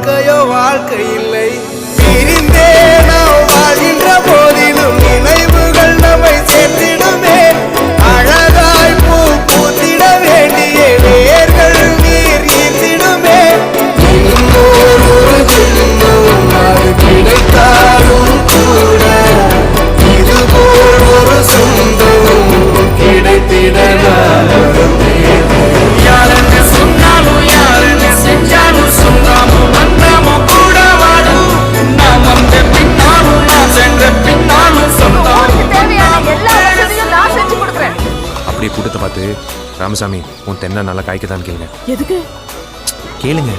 வாழ்க்கையோ வாழ்க்கை இல்லை. பிரிந்தே நாம் வாழ்கின்ற போதிலும் நினைவுகள் நம்மை சேர்த்திடுமே. அழகாய் பூ பூத்திட வேண்டிய வேர்கள் நீர் ஈர்த்திடுமே. இன்னொரு ஜென்மம் அது கிடைத்தாலும் கூட இதுபோல் ஒரு சொந்தம் கிடைத்திட யாருன்னு சொன்னாலும் யாருன்னு செஞ்சாலும் சொல்லாமோ வந்தாமோ கூட வாடும். நாம் வந்த பின்னாலும் நான் சென்ற பின்னாலும் சொந்தாலும் அப்படியே கூட்டத்தை பார்த்து ராமசாமி உன் தென்னை நல்லா காய்க்கதான்னு கேளுங்க. எதுக்கு கேளுங்க.